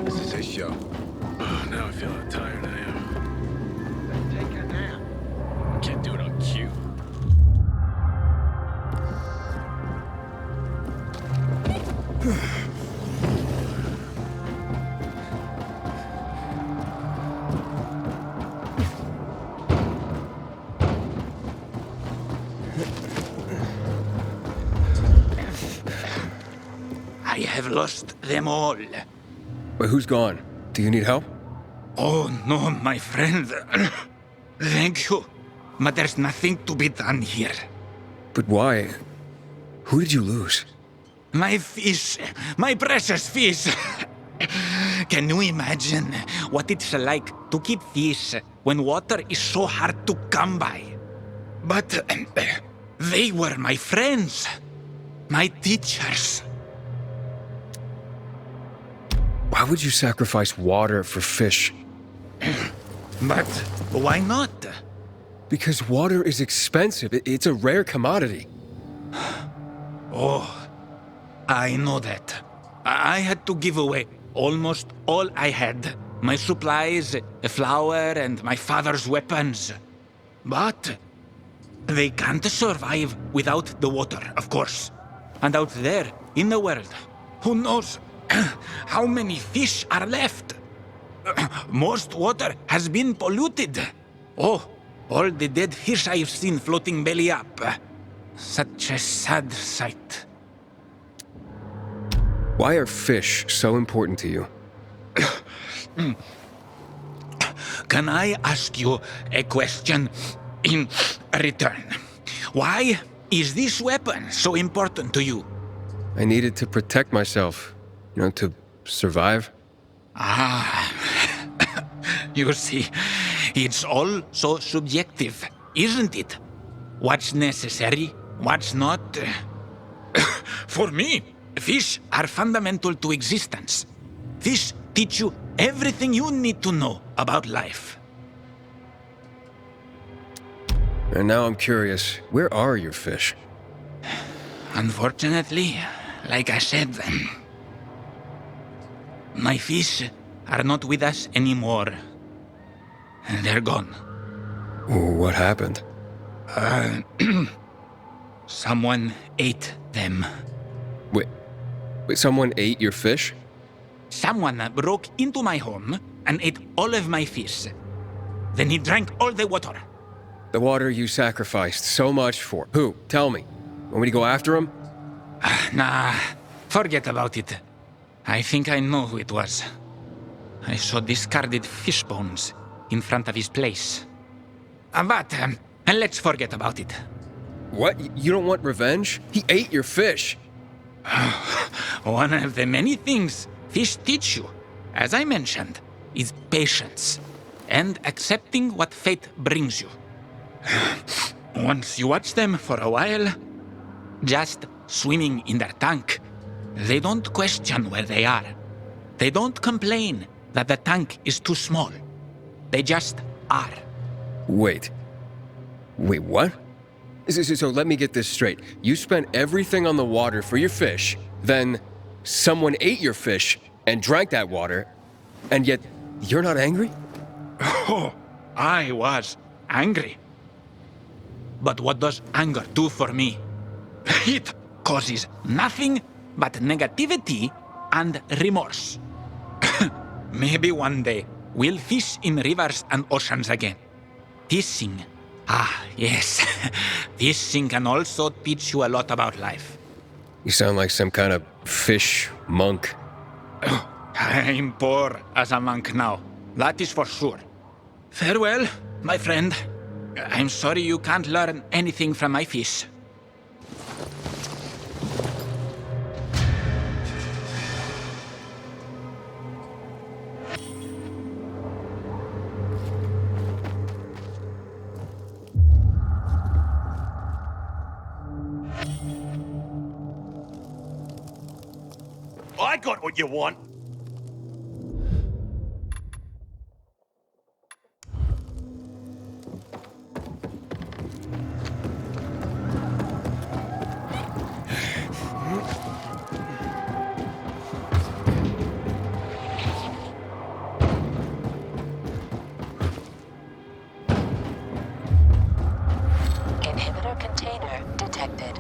This is his show. Now I feel how tired I am. Let's take a nap. Can't do it on cue. I have lost them all. But who's gone? Do you need help? Oh no, my friend. Thank you. But there's nothing to be done here. But why? Who did you lose? My fish. My precious fish. Can you imagine what it's like to keep fish when water is so hard to come by? But they were my friends. My teachers. Why would you sacrifice water for fish? But why not? Because water is expensive. It's a rare commodity. Oh, I know that. I had to give away almost all I had. My supplies, a flour, and my father's weapons. But they can't survive without the water, of course. And out there, in the world, who knows how many fish are left? Most water has been polluted. Oh, all the dead fish I've seen floating belly up. Such a sad sight. Why are fish so important to you? Can I ask you a question in return? Why is this weapon so important to you? I needed to protect myself, to survive. Ah, you see, it's all so subjective, isn't it? What's necessary, what's not? For me, fish are fundamental to existence. Fish teach you everything you need to know about life. And now I'm curious, where are your fish? Unfortunately, like I said, my fish are not with us anymore. They're gone. What happened? Someone ate them. Wait, someone ate your fish? Someone broke into my home and ate all of my fish. Then he drank all the water. The water you sacrificed so much for. Who? Tell me. Want me to go after him? Nah, forget about it. I think I know who it was. I saw discarded fish bones in front of his place. But let's forget about it. What? You don't want revenge? He ate your fish. One of the many things fish teach you, as I mentioned, is patience and accepting what fate brings you. Once you watch them for a while, just swimming in their tank, they don't question where they are. They don't complain that the tank is too small. They just are. Wait, what? So let me get this straight. You spent everything on the water for your fish, then someone ate your fish and drank that water, and yet you're not angry? Oh, I was angry. But what does anger do for me? It causes nothing but negativity and remorse. Maybe one day we'll fish in rivers and oceans again. Fishing. Ah, yes. Fishing can also teach you a lot about life. You sound like some kind of fish monk. I'm poor as a monk now. That is for sure. Farewell, my friend. I'm sorry you can't learn anything from my fish. I got what you want. detected.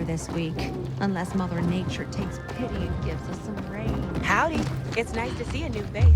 This week, unless Mother Nature takes pity and gives us some rain. Howdy. It's nice to see a new face.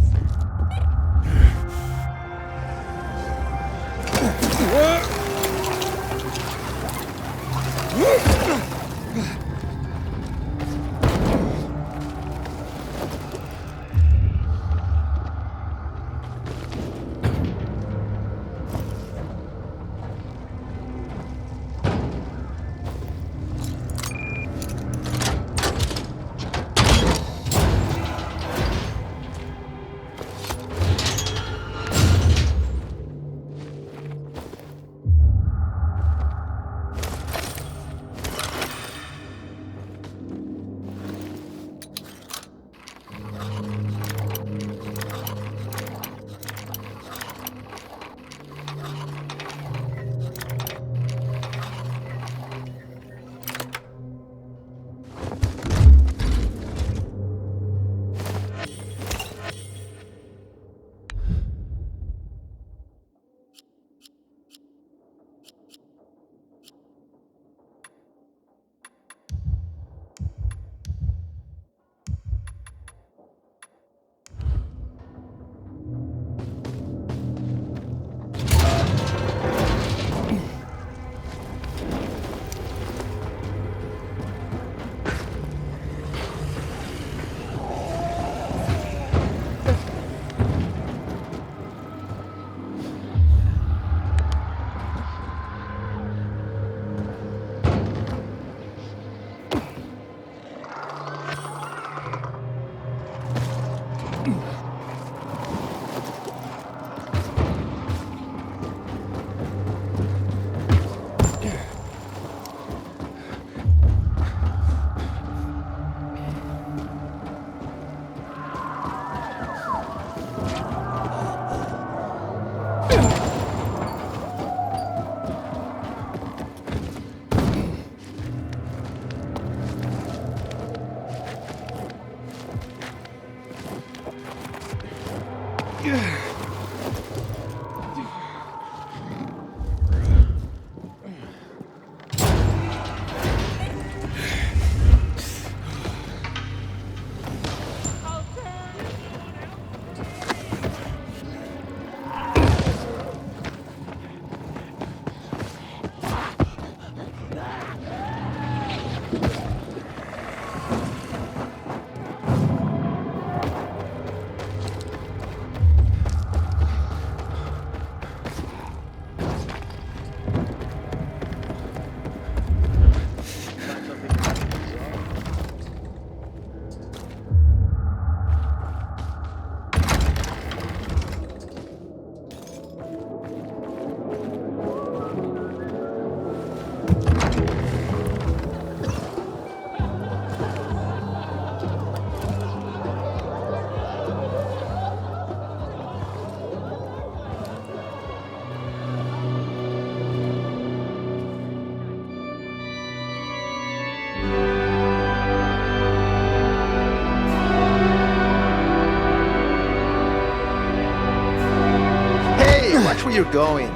Watch where you're going.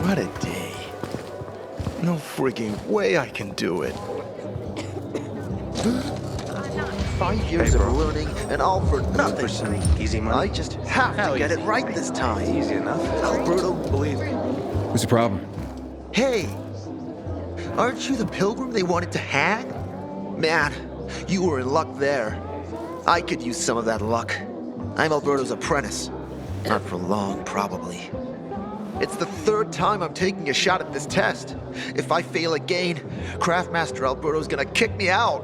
What a day. No frigging way I can do it. 5 years of learning and all for nothing. Easy money. I just have to get it right this time. Easy enough. Alberto, Believe me. What's the problem? hey! Aren't you the pilgrim they wanted to hang? Man, you were in luck there. I could use some of that luck. I'm Alberto's apprentice. Not for long, probably. It's the 3rd time I'm taking a shot at this test. If I fail again, Craftmaster Alberto's gonna kick me out.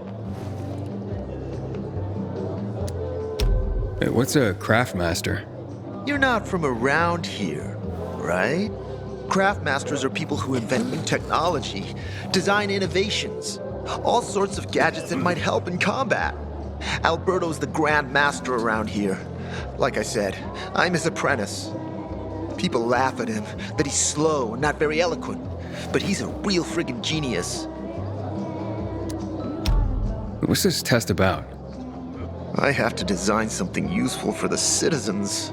Hey, what's a craftmaster? You're not from around here, right? Craftmasters are people who invent new technology, design innovations, all sorts of gadgets that might help in combat. Alberto's the Grand Master around here. Like I said, I'm his apprentice. People laugh at him, that he's slow and not very eloquent, but he's a real friggin' genius. What's this test about? I have to design something useful for the citizens.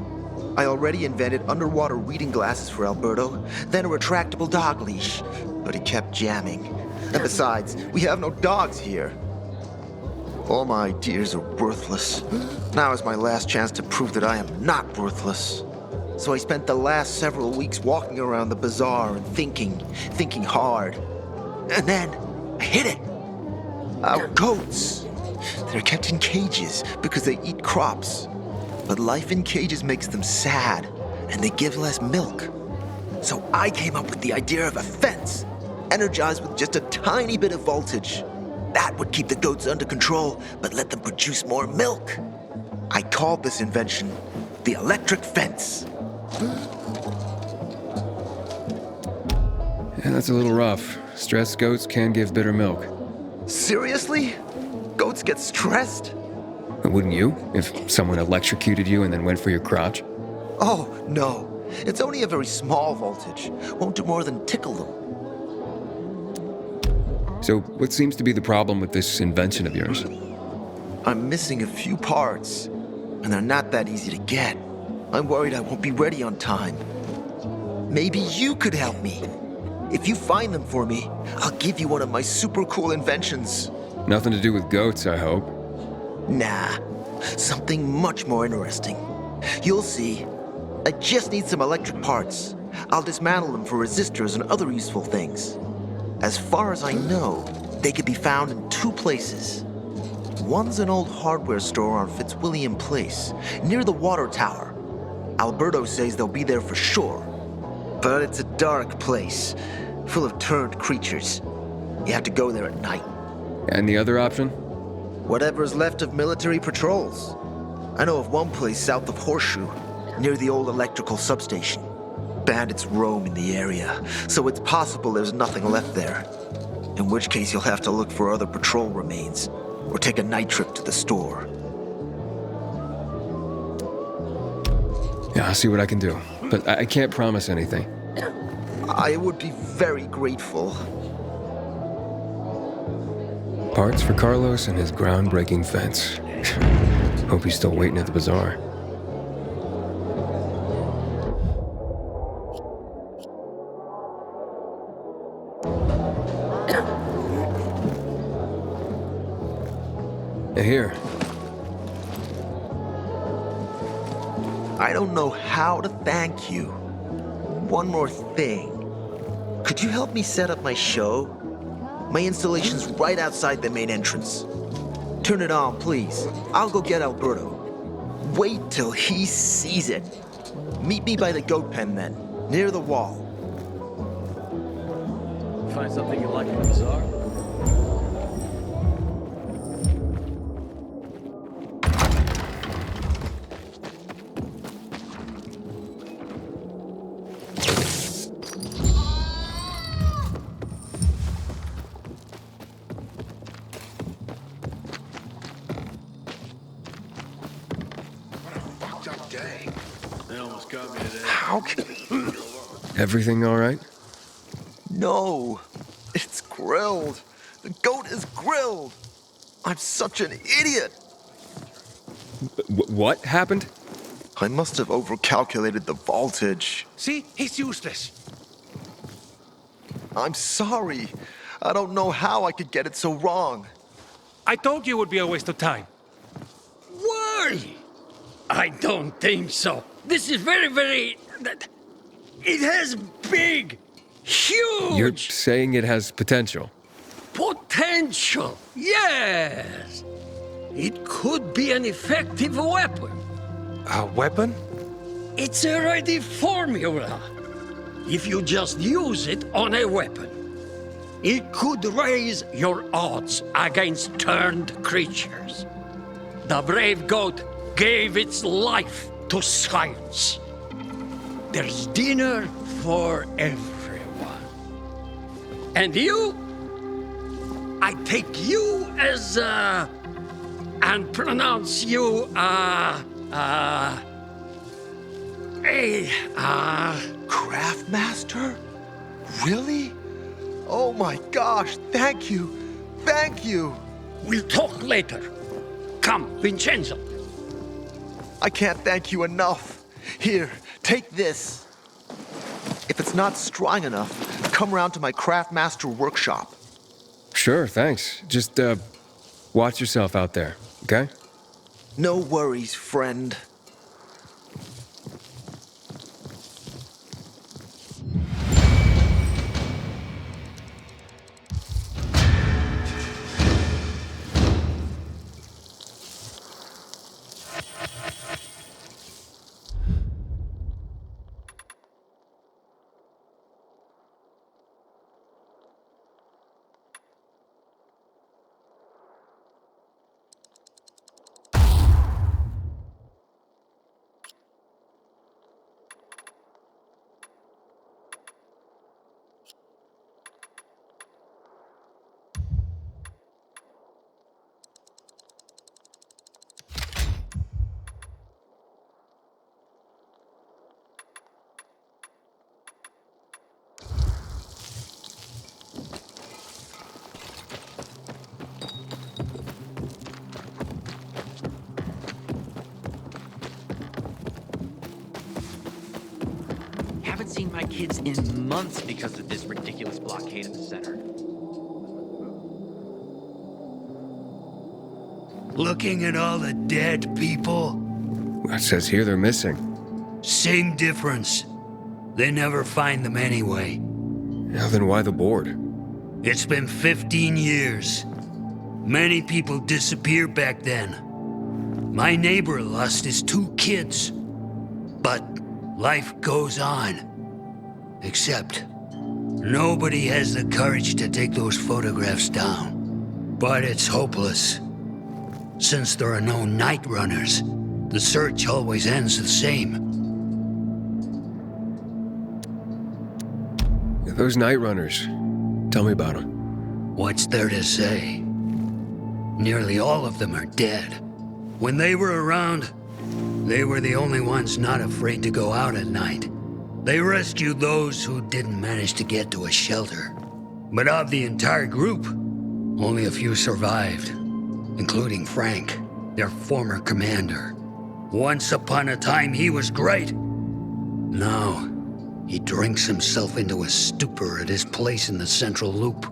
I already invented underwater reading glasses for Alberto, then a retractable dog leash, but he kept jamming. And besides, we have no dogs here. All my ideas are worthless. Now is my last chance to prove that I am not worthless. So I spent the last several weeks walking around the bazaar and thinking hard. And then, I hit it. Our goats. They're kept in cages because they eat crops. But life in cages makes them sad, and they give less milk. So I came up with the idea of a fence, energized with just a tiny bit of voltage. That would keep the goats under control, but let them produce more milk. I called this invention the electric fence. Yeah, that's a little rough. Stressed goats can give bitter milk. Seriously? Goats get stressed? But wouldn't you, if someone electrocuted you and then went for your crotch? Oh, no. It's only a very small voltage. Won't do more than tickle them. So, what seems to be the problem with this invention of yours? I'm missing a few parts, and they're not that easy to get. I'm worried I won't be ready on time. Maybe you could help me. If you find them for me, I'll give you one of my super cool inventions. Nothing to do with goats, I hope. Nah, something much more interesting. You'll see. I just need some electric parts. I'll dismantle them for resistors and other useful things. As far as I know, they can be found in 2 places. One's an old hardware store on Fitzwilliam Place, near the water tower. Alberto says they'll be there for sure. But it's a dark place, full of turned creatures. You have to go there at night. And the other option? Whatever's left of military patrols. I know of one place south of Horseshoe, near the old electrical substation. Bandits roam in the area, so it's possible there's nothing left there. In which case you'll have to look for other patrol remains, or take a night trip to the store. Yeah, I'll see what I can do. But I can't promise anything. I would be very grateful. Parts for Carlos and his groundbreaking fence. Hope he's still waiting at the bazaar. Here. I don't know how to thank you. One more thing. Could you help me set up my show? My installation's right outside the main entrance. Turn it on, please. I'll go get Alberto. Wait till he sees it. Meet me by the goat pen then, near the wall. Find something you like in the bazaar? They almost got me today. How can... Everything all right? No, it's grilled. The goat is grilled. I'm such an idiot. What happened? I must have overcalculated the voltage. See? He's useless. I'm sorry. I don't know how I could get it so wrong. I told you it would be a waste of time. Why? I don't think so. This is very... It has big, huge... You're saying it has potential? Potential, yes. It could be an effective weapon. A weapon? It's a ready formula. If you just use it on a weapon, it could raise your odds against turned creatures. The brave goat gave its life to science. There's dinner for everyone. And you? I take you as, and pronounce you, Craftmaster? Really? Oh my gosh, thank you. Thank you. We'll talk later. Come, Vincenzo. I can't thank you enough. Here, take this. If it's not strong enough, come round to my Craftmaster workshop. Sure, thanks. Just, watch yourself out there, okay? No worries, friend. Haven't seen my kids in months because of this ridiculous blockade in the center. Looking at all the dead people? It says here they're missing. Same difference. They never find them anyway. Now then why the board? It's been 15 years. Many people disappeared back then. My neighbor lost his 2 kids. But life goes on. Except, nobody has the courage to take those photographs down. But it's hopeless. Since there are no night runners, the search always ends the same. Those night runners. Tell me about them. What's there to say? Nearly all of them are dead. When they were around, they were the only ones not afraid to go out at night. They rescued those who didn't manage to get to a shelter. But of the entire group, only a few survived, including Frank, their former commander. Once upon a time, he was great. Now, he drinks himself into a stupor at his place in the Central Loop.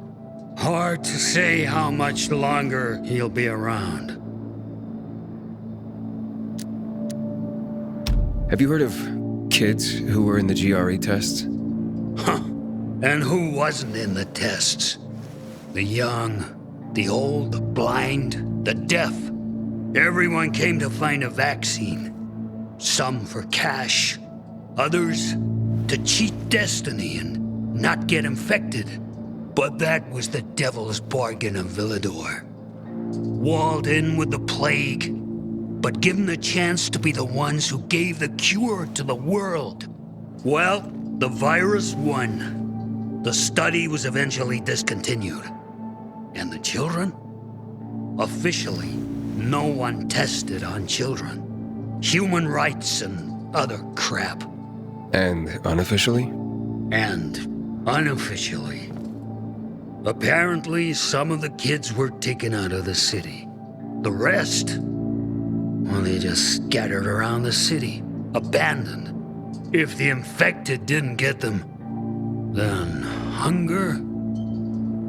Hard to say how much longer he'll be around. Have you heard of kids who were in the GRE tests? Huh. And who wasn't in the tests? The young, the old, the blind, the deaf. Everyone came to find a vaccine. Some for cash, others to cheat destiny and not get infected. But that was the devil's bargain of Villador. Walled in with the plague, but given the chance to be the ones who gave the cure to the world. Well, the virus won. The study was eventually discontinued. And the children? Officially, no one tested on children. Human rights and other crap. And unofficially? And unofficially. Apparently, some of the kids were taken out of the city. The rest, well, they just scattered around the city, abandoned. If the infected didn't get them, then hunger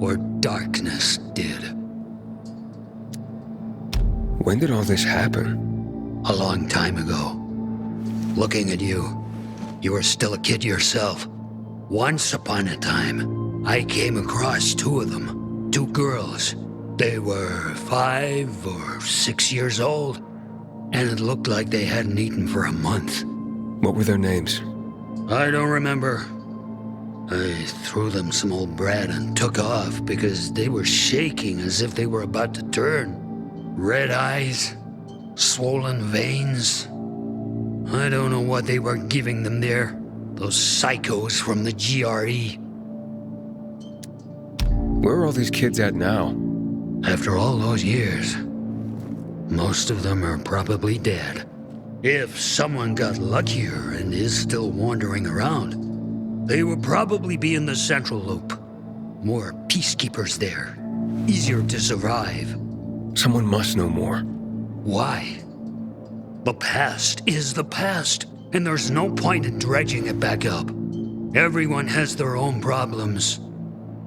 or darkness did. When did all this happen? A long time ago. Looking at you, you were still a kid yourself. Once upon a time, I came across two of them, two girls. They were 5 or 6 years old, and it looked like they hadn't eaten for a month. What were their names? I don't remember. I threw them some old bread and took off because they were shaking as if they were about to turn. Red eyes, swollen veins. I don't know what they were giving them there. Those psychos from the GRE. Where are all these kids at now? After all those years, most of them are probably dead. If someone got luckier and is still wandering around, they will probably be in the Central Loop. More peacekeepers there. Easier to survive. Someone must know more. Why? The past is the past, and there's no point in dredging it back up. Everyone has their own problems.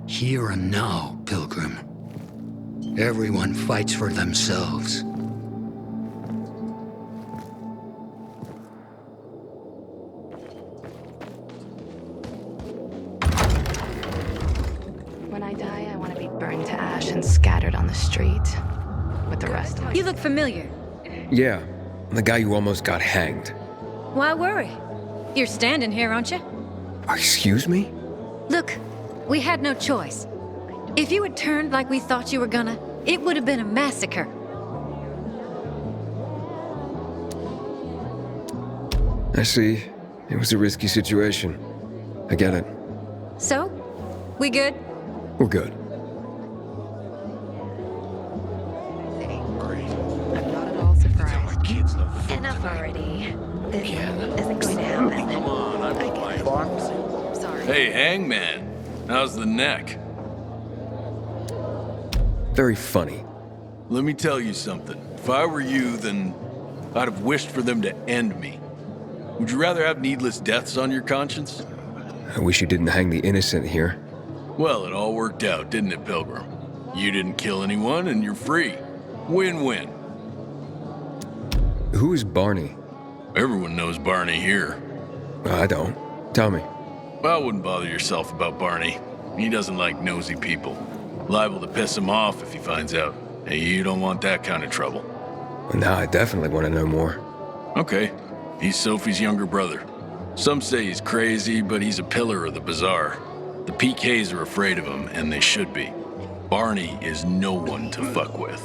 Here and now, Pilgrim. Everyone fights for themselves. When I die, I want to be burned to ash and scattered on the street with the rest of You look familiar. Yeah, the guy who almost got hanged. Why worry? You're standing here, aren't you? Excuse me? Look, we had no choice. If you had turned like we thought you were gonna, it would have been a massacre. I see. It was a risky situation. I get it. So, we good? We're good. I'm not at all surprised. Enough already. This isn't going to happen. Come on, I'm playing. Sorry. Hey, Hangman. How's the neck? Very funny. Let me tell you something. If I were you, then I'd have wished for them to end me. Would you rather have needless deaths on your conscience? I wish you didn't hang the innocent here. Well, it all worked out, didn't it, Pilgrim? You didn't kill anyone, and you're free. Win-win. Who is Barney? Everyone knows Barney here. I don't. Tell me. Well, I wouldn't bother yourself about Barney. He doesn't like nosy people. Liable to piss him off if he finds out. Hey, you don't want that kind of trouble. Well, now I definitely want to know more. Okay. He's Sophie's younger brother. Some say he's crazy, but he's a pillar of the bazaar. The PKs are afraid of him, and they should be. Barney is no one to fuck with.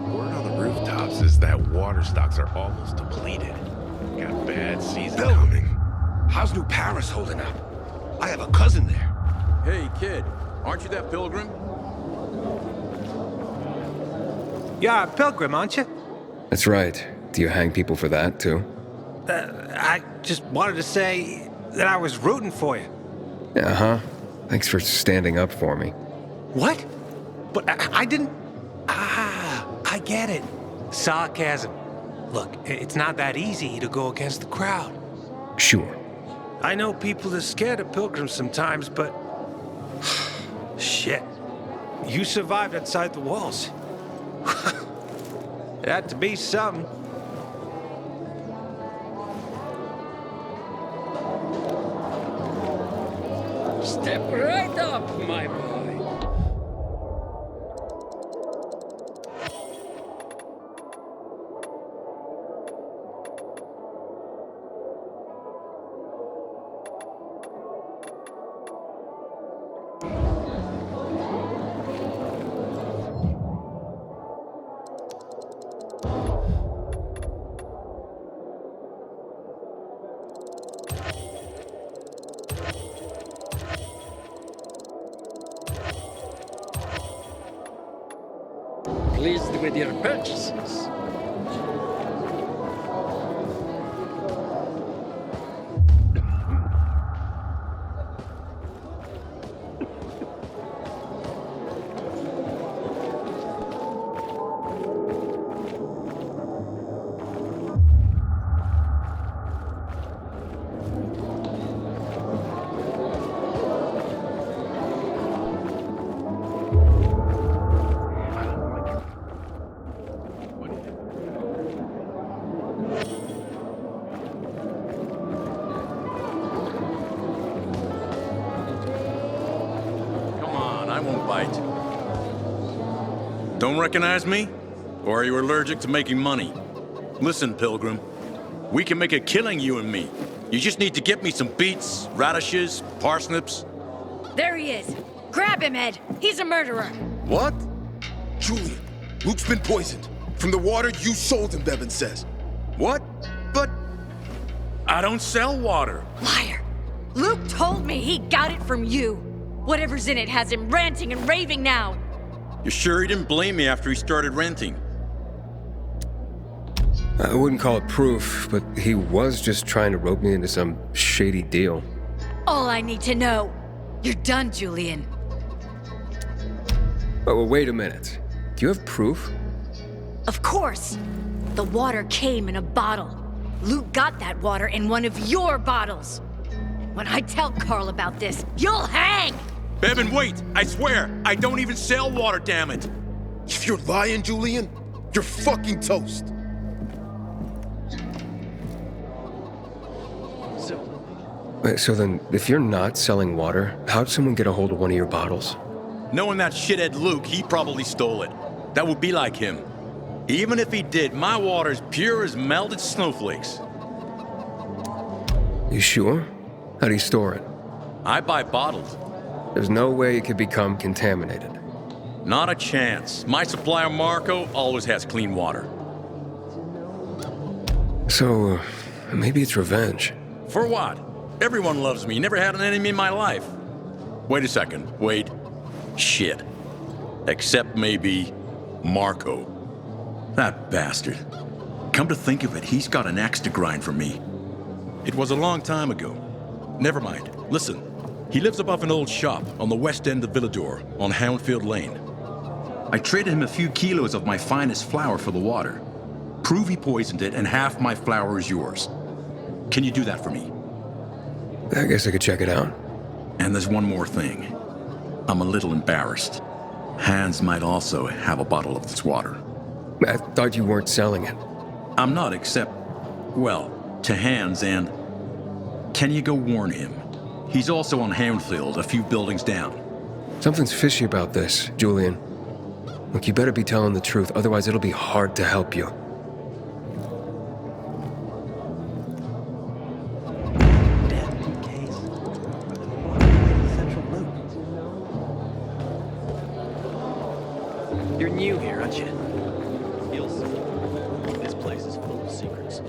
Word on the rooftops is that water stocks are almost depleted. Got bad season coming. How's New Paris holding up? I have a cousin there. Hey, kid. Aren't you that pilgrim? You're a pilgrim, aren't you? That's right. Do you hang people for that, too? I just wanted to say that I was rooting for you. Uh-huh. Thanks for standing up for me. What? But I didn't... Ah, I get it. Sarcasm. Look, it's not that easy to go against the crowd. Sure. I know people are scared of pilgrims sometimes, but... Shit. You survived outside the walls. It had to be something. Step right up, my boy. Pleased with your purchases. won't bite. Don't recognize me? Or are you allergic to making money? Listen, Pilgrim. We can make a killing, you and me. You just need to get me some beets, radishes, parsnips. There he is. Grab him, Ed. He's a murderer. What? Julian, Luke's been poisoned. From the water you sold him, Bevan says. What? But I don't sell water. Liar. Luke told me he got it from you. Whatever's in it has him ranting and raving now. You sure he didn't blame me after he started renting? I wouldn't call it proof, but he was just trying to rope me into some shady deal. All I need to know. You're done, Julian. Oh, well, wait a minute. Do you have proof? Of course. The water came in a bottle. Luke got that water in one of your bottles. When I tell Carl about this, you'll hang! Bevan, wait! I swear, I don't even sell water, damn it! If you're lying, Julian, you're fucking toast. So then, if you're not selling water, how'd someone get a hold of one of your bottles? Knowing that shithead Luke, he probably stole it. That would be like him. Even if he did, my water's pure as melted snowflakes. You sure? How do you store it? I buy bottled. There's no way it could become contaminated. Not a chance. My supplier, Marco, always has clean water. So, maybe it's revenge. For what? Everyone loves me. Never had an enemy in my life. Wait a second. Wait. Shit. Except maybe Marco. That bastard. Come to think of it, he's got an axe to grind for me. It was a long time ago. Never mind. Listen. He lives above an old shop on the west end of Villador, on Houndfield Lane. I traded him a few kilos of my finest flour for the water. Prove he poisoned it, and half my flour is yours. Can you do that for me? I guess I could check it out. And there's one more thing. I'm a little embarrassed. Hans might also have a bottle of this water. I thought you weren't selling it. I'm not, except, well, to Hans, and can you go warn him? He's also on Houndfield, a few buildings down. Something's fishy about this, Julian. Look, you better be telling the truth, otherwise it'll be hard to help you. You're new here, aren't you? You'll see. This place is full of secrets.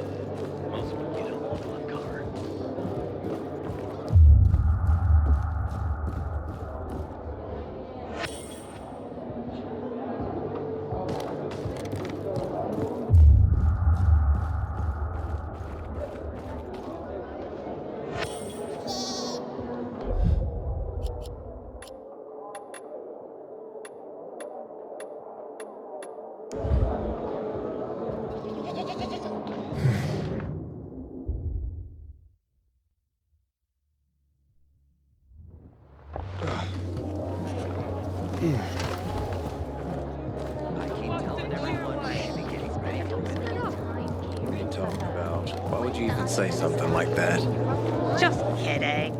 Most of them you don't want to uncover. What are you talking about? Why would you even say something like that? Just kidding.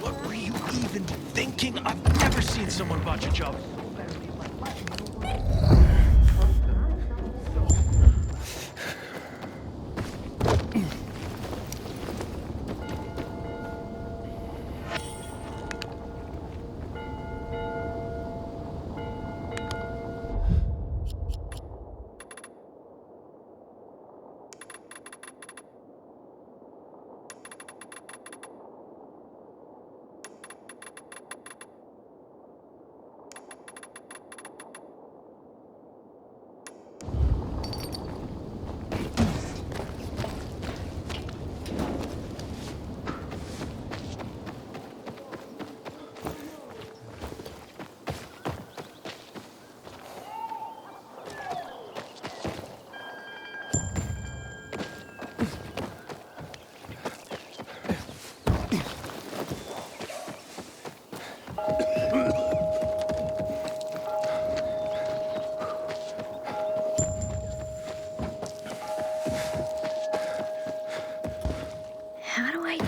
What were you even thinking? I've never seen someone botch a job.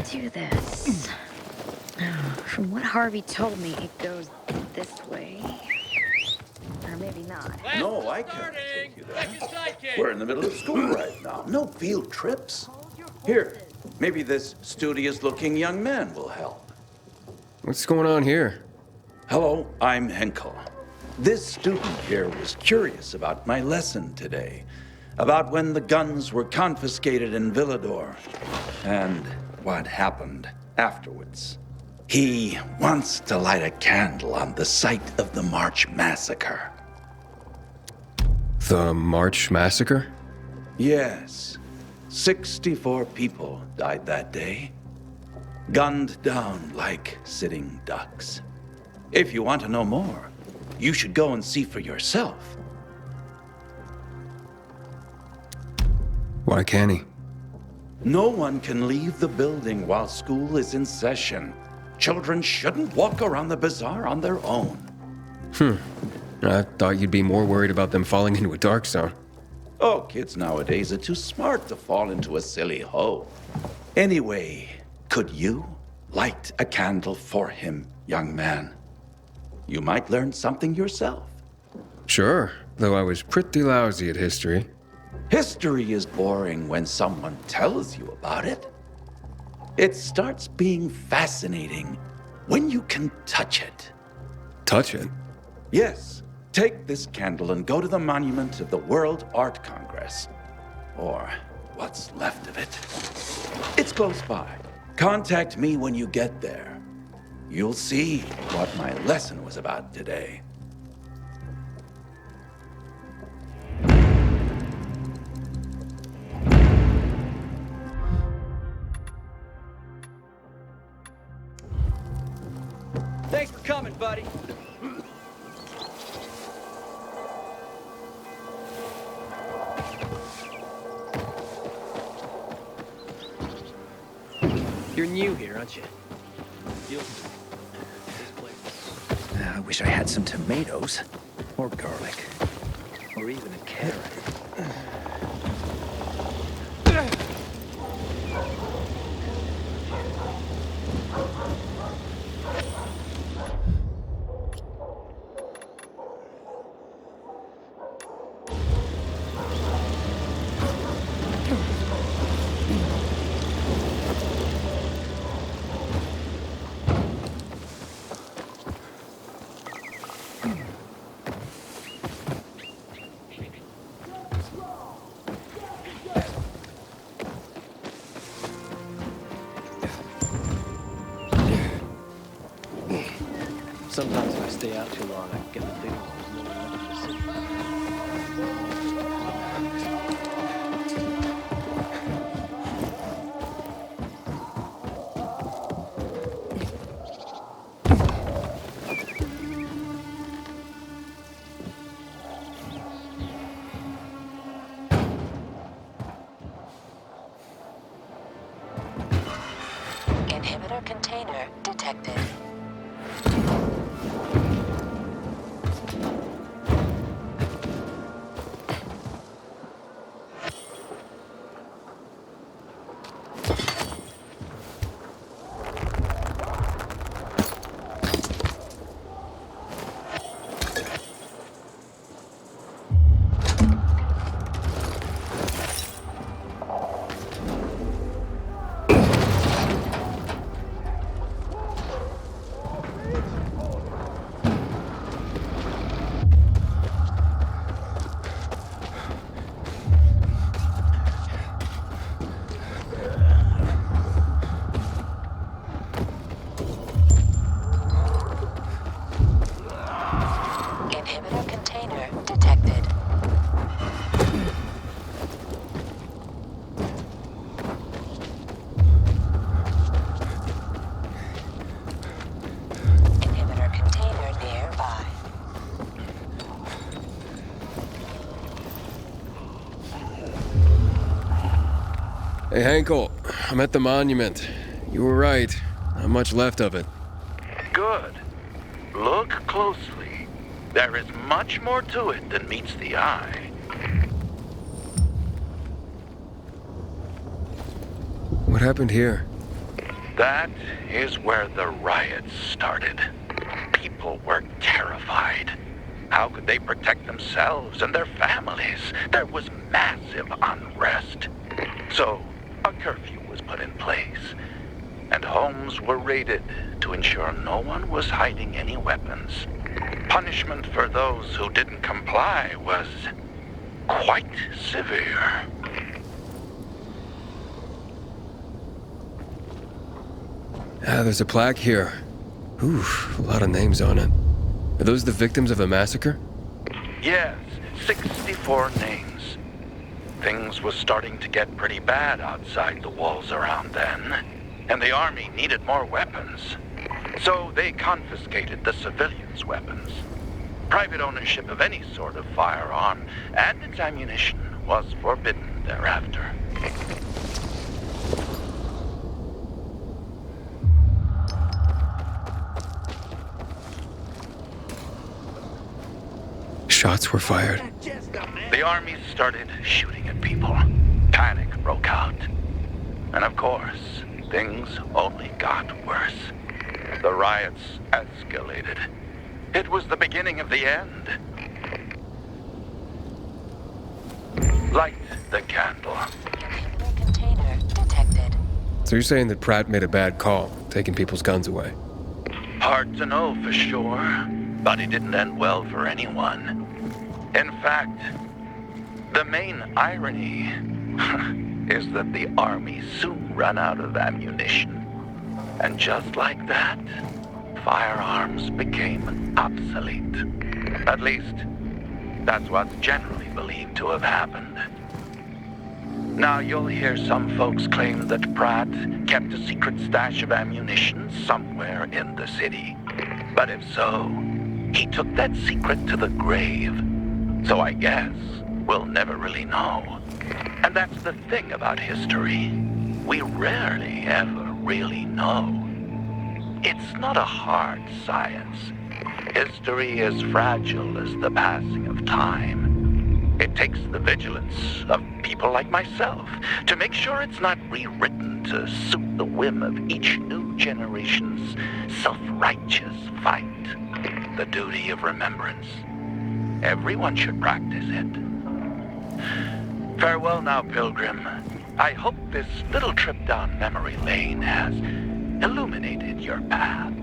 do this. From what Harvey told me, it goes this way. Or maybe not. No, I can't take you there. We're in the middle of school right now. No field trips. Here, maybe this studious-looking young man will help. What's going on here? Hello, I'm Henkel. This student here was curious about my lesson today, about when the guns were confiscated in Villador, and what happened afterwards. He wants to light a candle on the site of the March Massacre. The March Massacre? Yes. 64 people died that day. Gunned down like sitting ducks. If you want to know more, you should go and see for yourself. Why can't he? No one can leave the building while school is in session. Children shouldn't walk around the bazaar on their own. I thought you'd be more worried about them falling into a dark zone. Oh, kids nowadays are too smart to fall into a silly hole. Anyway, could you light a candle for him, young man? You might learn something yourself. Sure, though I was pretty lousy at history. History is boring when someone tells you about it. It starts being fascinating when you can touch it. Touch it? Yes. Take this candle and go to the monument of the World Art Congress. Or what's left of it. It's close by. Contact me when you get there. You'll see what my lesson was about today. Thanks for coming, buddy. You're new here, aren't you? I wish I had some tomatoes, or garlic, or even a carrot. Sometimes if I stay out too long, I get the feeling there's no one left to see. Inhibitor container detected. Inhibitor container detected. Inhibitor container nearby. Hey, Henkel, I'm at the monument. You were right. Not much left of it. Good. Look closely. There is much more to it than meets the eye. What happened here? That is where the riots started. People were terrified. How could they protect themselves and their families? There was massive unrest. So, a curfew was put in place, and homes were raided to ensure no one was hiding any weapons. Punishment for those who didn't comply was quite severe. There's a plaque here. Ooh, a lot of names on it. Are those the victims of a massacre? Yes, 64 names. Things was starting to get pretty bad outside the walls around then, and the army needed more weapons. So they confiscated the civilians' weapons. Private ownership of any sort of firearm and its ammunition was forbidden thereafter. Shots were fired. The army started shooting at people. Panic broke out. And of course, things only got worse. The riots escalated. It was the beginning of the end. Light the candle. Container detected. So you're saying that Pratt made a bad call, taking people's guns away? Hard to know for sure, but it didn't end well for anyone. In fact, the main irony is that the army soon ran out of ammunition. And just like that, firearms became obsolete. At least, that's what's generally believed to have happened. Now you'll hear some folks claim that Pratt kept a secret stash of ammunition somewhere in the city. But if so, he took that secret to the grave. So I guess we'll never really know. And that's the thing about history. We rarely ever really know. It's not a hard science. History is fragile as the passing of time. It takes the vigilance of people like myself to make sure it's not rewritten to suit the whim of each new generation's self-righteous fight. The duty of remembrance. Everyone should practice it. Farewell now, Pilgrim. I hope this little trip down memory lane has illuminated your path.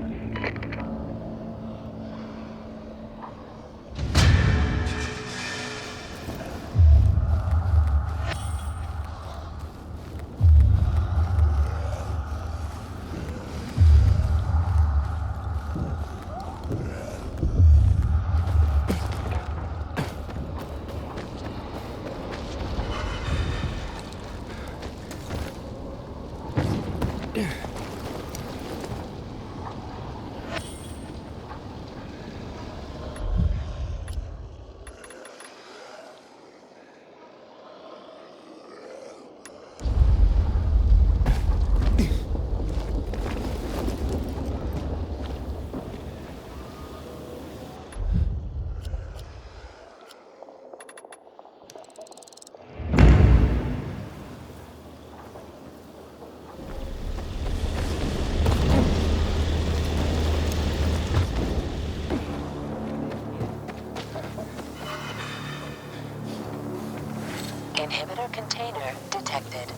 Inhibitor container detected.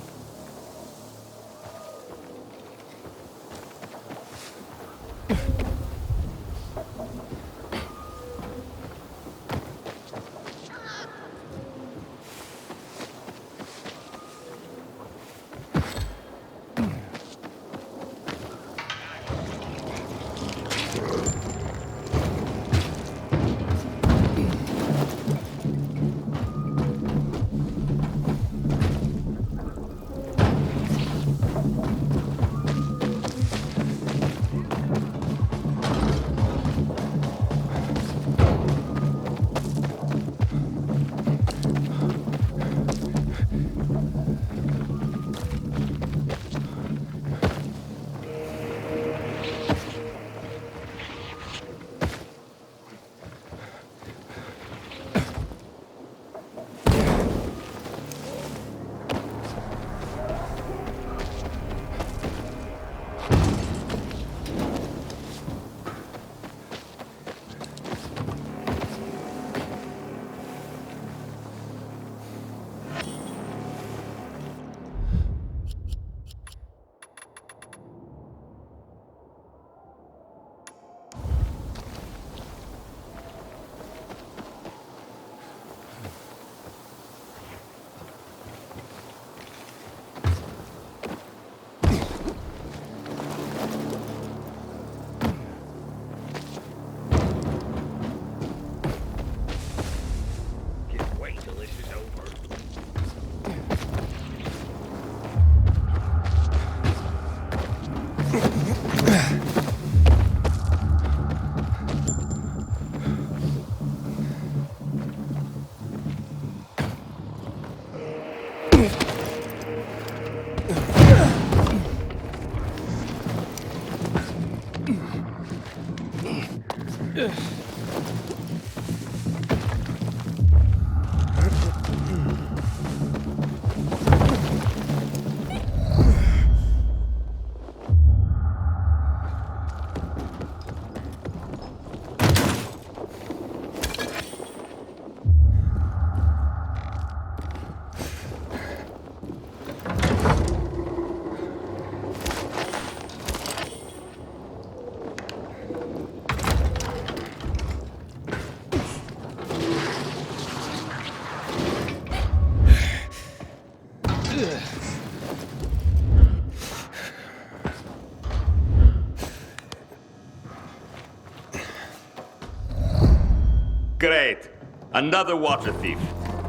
Great. Another water thief.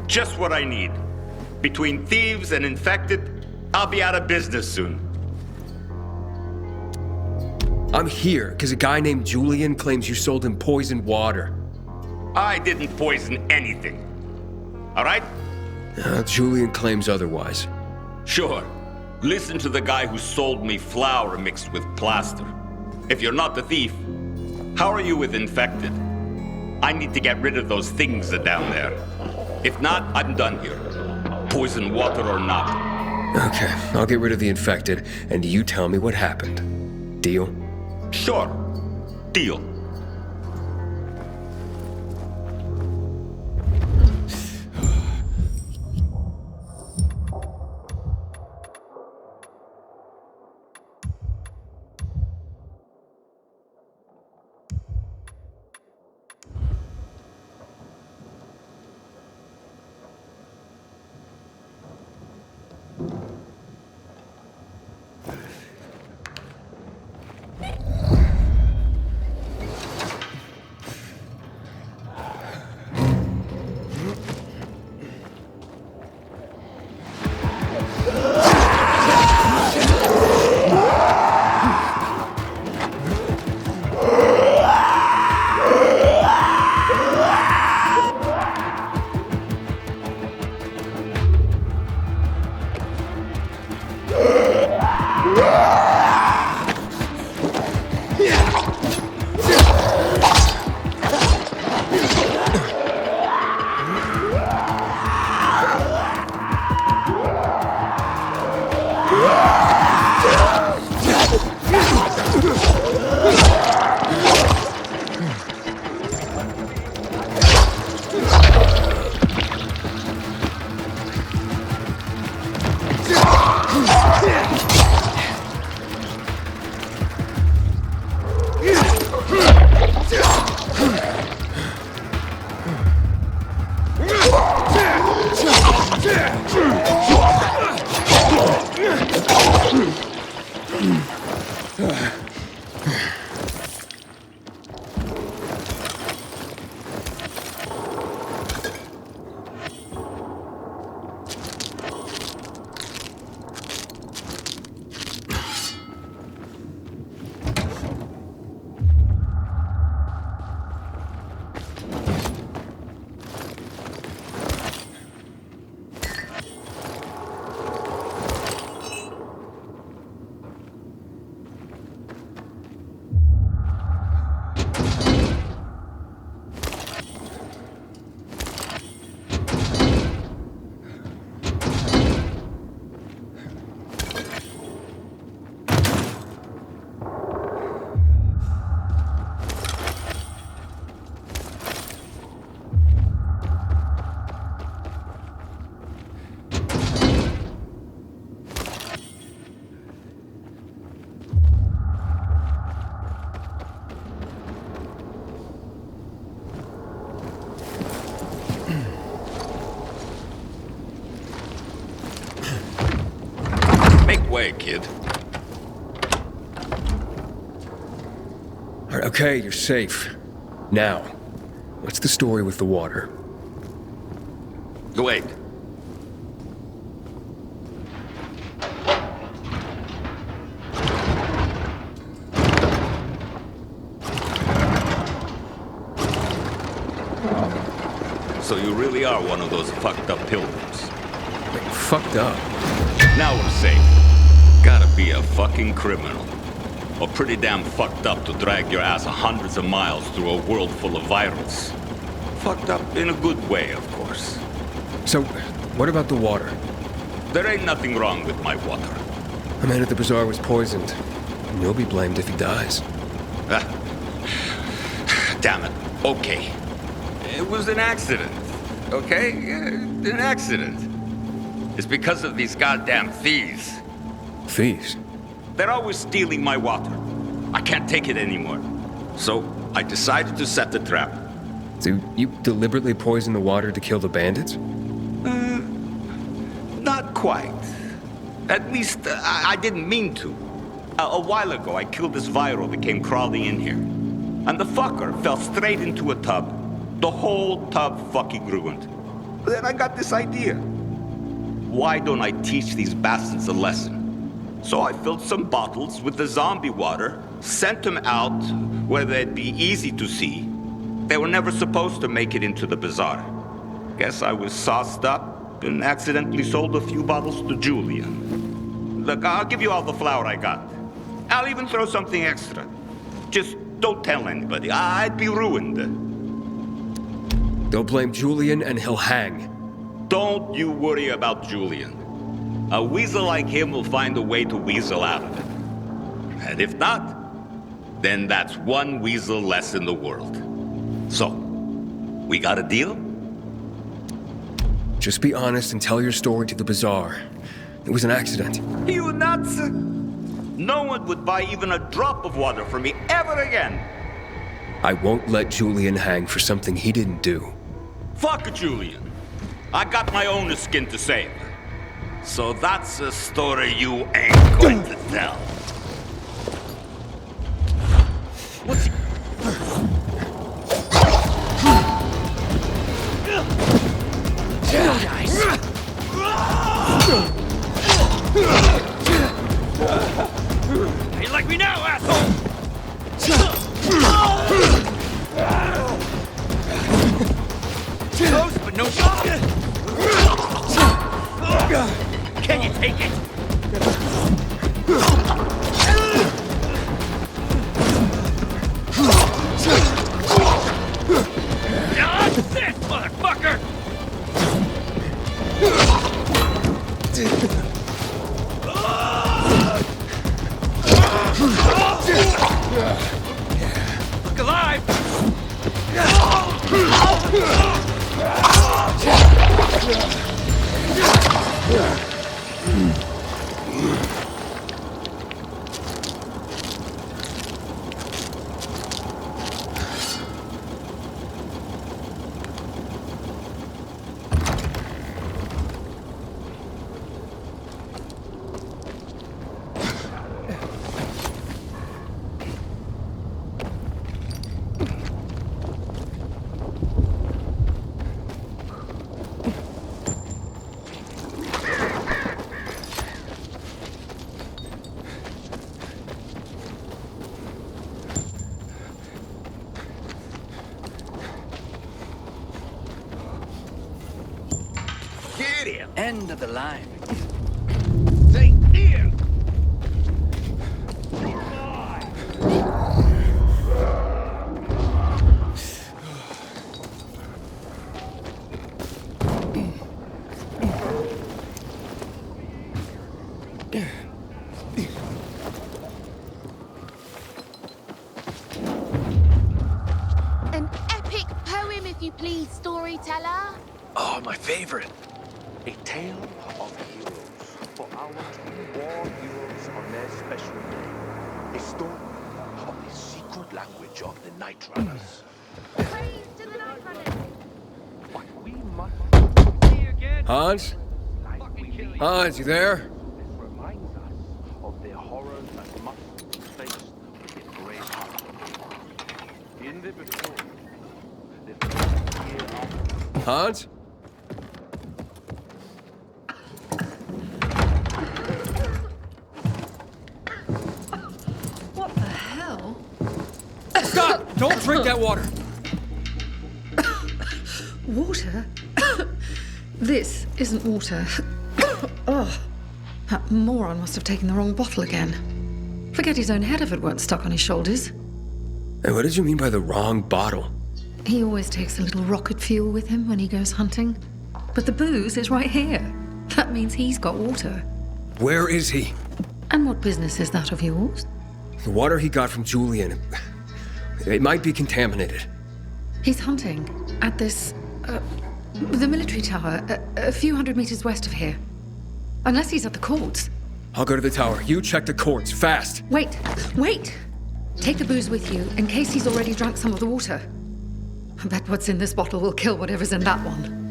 Just what I need. Between thieves and infected, I'll be out of business soon. I'm here because a guy named Julian claims you sold him poisoned water. I didn't poison anything. All right? Julian claims otherwise. Sure. Listen to the guy who sold me flour mixed with plaster. If you're not the thief, how are you with infected? I need to get rid of those things down there. If not, I'm done here. Poison water or not. Okay, I'll get rid of the infected, and you tell me what happened. Deal? Sure. Deal. Way, kid. All right, okay, you're safe. Now, what's the story with the water? Wait. So you really are one of those fucked up pilgrims. Fucked up? Now we're safe. Gotta be a fucking criminal. or pretty damn fucked up to drag your ass hundreds of miles through a world full of virals. Fucked up in a good way, of course. So, what about the water? There ain't nothing wrong with my water. The man at the bazaar was poisoned, and you'll be blamed if he dies. Damn it. Okay. It was an accident. Okay? An accident. It's because of these goddamn thieves. Thieves? They're always stealing my water. I can't take it anymore. So, I decided to set the trap. So, you deliberately poisoned the water to kill the bandits? Not quite. At least, I didn't mean to. A while ago, I killed this viral that came crawling in here. And the fucker fell straight into a tub. The whole tub fucking ruined. Then I got this idea. Why don't I teach these bastards a lesson? So I filled some bottles with the zombie water, sent them out where they'd be easy to see. They were never supposed to make it into the bazaar. Guess I was sauced up and accidentally sold a few bottles to Julian. Look, I'll give you all the flour I got. I'll even throw something extra. Just don't tell anybody. I'd be ruined. Don't blame Julian and he'll hang. Don't you worry about Julian. A weasel like him will find a way to weasel out of it. And if not, then that's one weasel less in the world. So, we got a deal? Just be honest and tell your story to the bazaar. It was an accident. You nuts? No one would buy even a drop of water from me ever again. I won't let Julian hang for something he didn't do. Fuck Julian. I got my own skin to save. So that's a story you ain't going to tell. What's... You like me now, asshole? Close, but no shot. Can you take it? That's it, motherfucker! Look alive! End of the line. Stay near! An epic poem, if you please, storyteller. Oh, my favorite. A tale of heroes for our two war heroes on their special day. A story of the secret language of the Night Runners. Praise to the Night Runners. But we must see again. Hans? Hans, you there? This reminds us of the horrors that must be faced with the great heart. In the before, the first year after. Hans? What the hell? Stop! Don't drink that water! Water? This isn't water. Oh, that moron must have taken the wrong bottle again. Forget his own head if it weren't stuck on his shoulders. And what did you mean by the wrong bottle? He always takes a little rocket fuel with him when he goes hunting. But the booze is right here. That means he's got water. Where is he? And what business is that of yours? The water he got from Julian. It might be contaminated. He's hunting at this, the military tower, a few hundred meters west of here. Unless he's at the courts. I'll go to the tower. You check the courts, fast. Wait! Take the booze with you, in case he's already drank some of the water. I bet what's in this bottle will kill whatever's in that one.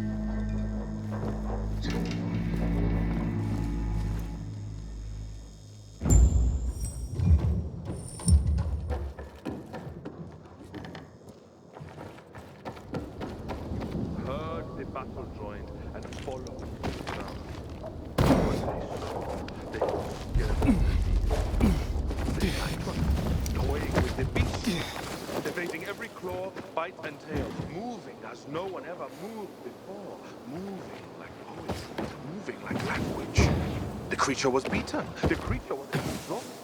Heard the battle joined and followed toying with the beast, evading every claw, bite, and tail, moving as no one ever moved before, moving like poetry, moving like language. The creature was beaten. The creature was exhausted.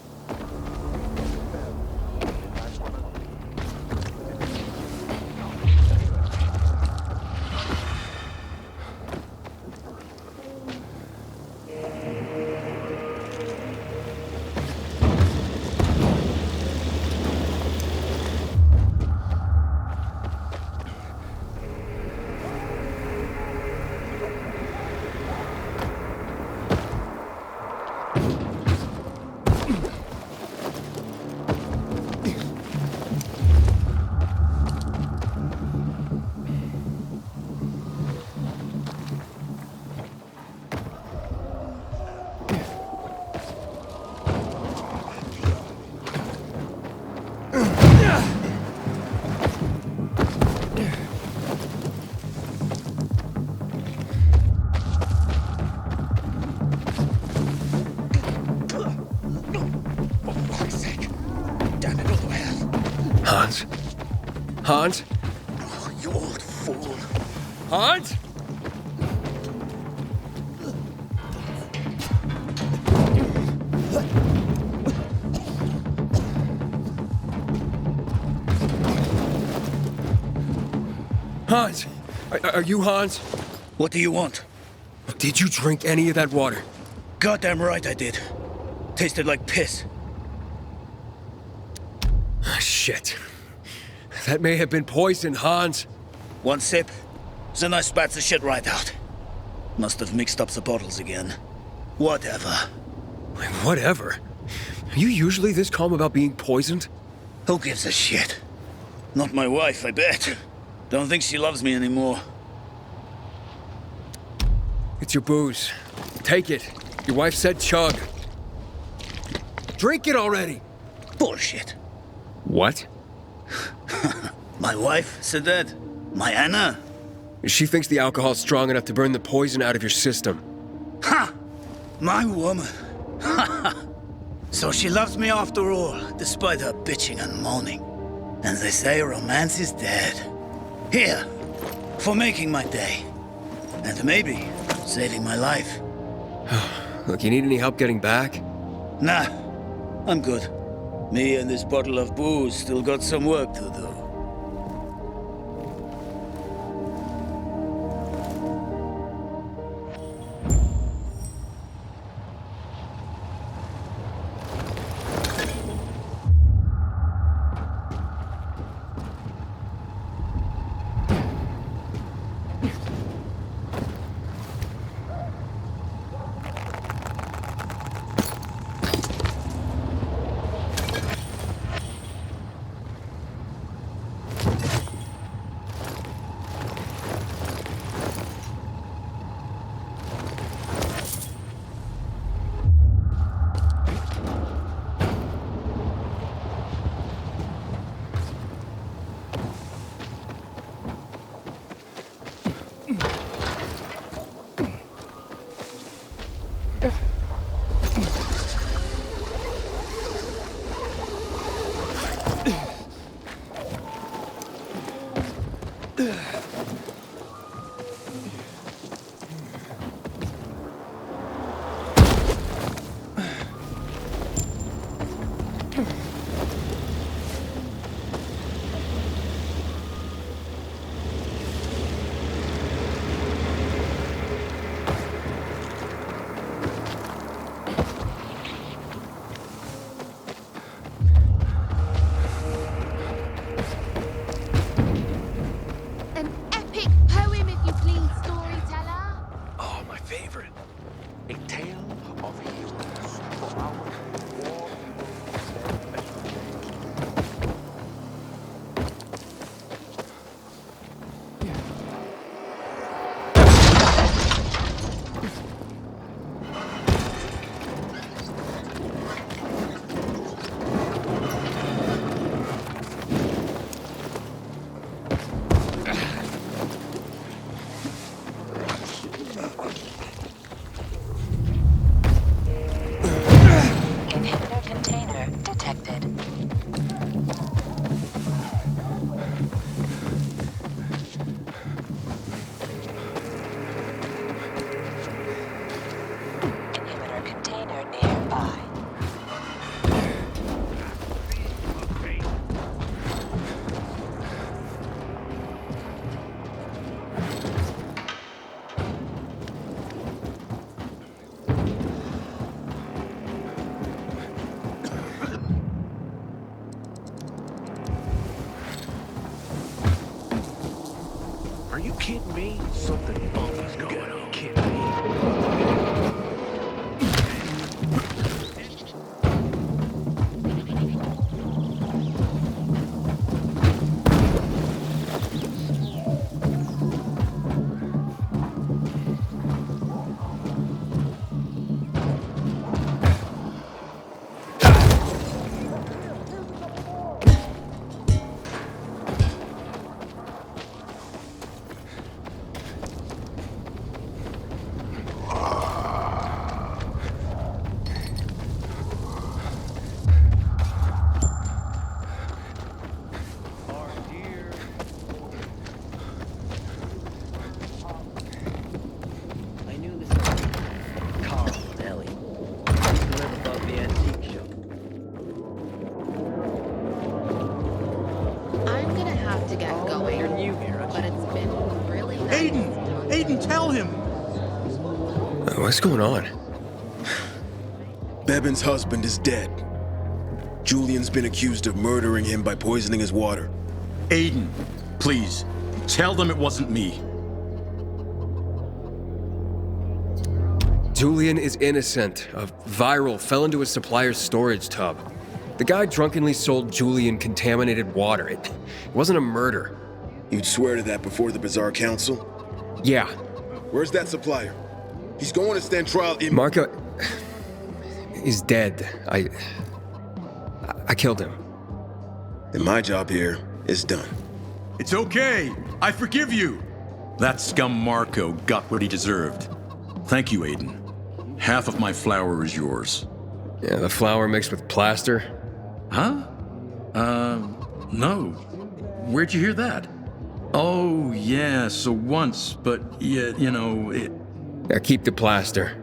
Hans? Oh, you old fool. Hans? Hans? Are you Hans? What do you want? Did you drink any of that water? Goddamn right I did. Tasted like piss. Shit. That may have been poison, Hans. One sip, then I spat the shit right out. Must have mixed up the bottles again. Whatever. Whatever? Are you usually this calm about being poisoned? Who gives a shit? Not my wife, I bet. Don't think she loves me anymore. It's your booze. Take it. Your wife said chug. Drink it already! Bullshit. What? My wife said that. My Anna. She thinks the alcohol's strong enough to burn the poison out of your system. Ha! My woman. So she loves me after all, despite her bitching and moaning. And they say romance is dead. Here, for making my day. And maybe saving my life. Look, you need any help getting back? Nah, I'm good. Me and this bottle of booze still got some work to do. Kid me, something bumpy's going on. Kid me. What's going on? Bevan's husband is dead. Julian's been accused of murdering him by poisoning his water. Aiden, please, tell them it wasn't me. Julian is innocent. A viral fell into his supplier's storage tub. The guy drunkenly sold Julian contaminated water. It wasn't a murder. You'd swear to that before the Bazaar Council? Yeah. Where's that supplier? He's going to stand trial in... Marco... He's dead. I killed him. And my job here is done. It's okay. I forgive you. That scum Marco got what he deserved. Thank you, Aiden. Half of my flour is yours. Yeah, the flour mixed with plaster? Huh? No. Where'd you hear that? Oh, yeah, so once, but, yeah, you know, it... Yeah, keep the plaster.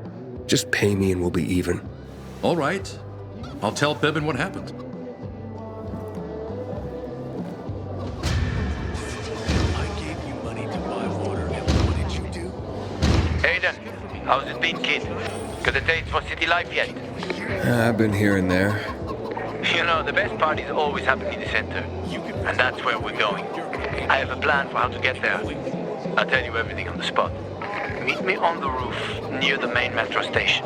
Just pay me and we'll be even. All right. I'll tell Bevan what happened. I gave you money to buy water, and what did you do? Aiden, how's it been, kid? Got a taste for city life yet? I've been here and there. You know, the best parties always happen in the center. And that's where we're going. I have a plan for how to get there. I'll tell you everything on the spot. Meet me on the roof near the main metro station.